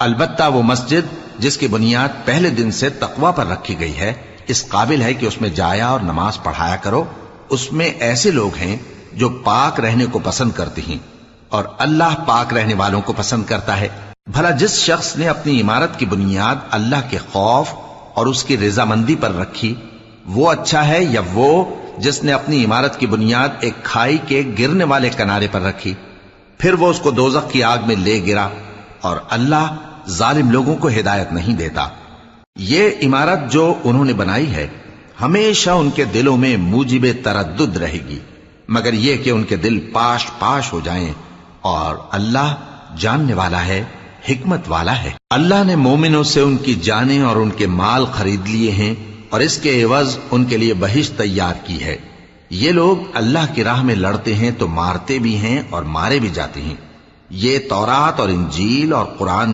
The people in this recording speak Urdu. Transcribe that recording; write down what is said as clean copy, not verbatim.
البتہ وہ مسجد جس کی بنیاد پہلے دن سے تقوی پر رکھی گئی ہے اس قابل ہے کہ اس میں جایا اور نماز پڑھایا کرو. اس میں ایسے لوگ ہیں جو پاک رہنے کو پسند کرتے ہیں اور اللہ پاک رہنے والوں کو پسند کرتا ہے. بھلا جس شخص نے اپنی عمارت کی بنیاد اللہ کے خوف اور اس کی رضامندی پر رکھی وہ اچھا ہے یا وہ جس نے اپنی عمارت کی بنیاد ایک کھائی کے گرنے والے کنارے پر رکھی پھر وہ اس کو دوزخ کی آگ میں لے گرا؟ اور اللہ ظالم لوگوں کو ہدایت نہیں دیتا. یہ عمارت جو انہوں نے بنائی ہے ہمیشہ ان کے دلوں میں موجب تردد رہے گی مگر یہ کہ ان کے دل پاش پاش ہو جائیں، اور اللہ جاننے والا ہے، حکمت والا ہے. اللہ نے مومنوں سے ان کی جانیں اور ان کے مال خرید لیے ہیں اور اس کے عوض ان کے لیے بہشت تیار کی ہے. یہ لوگ اللہ کی راہ میں لڑتے ہیں تو مارتے بھی ہیں اور مارے بھی جاتے ہیں. یہ تورات اور انجیل اور قرآن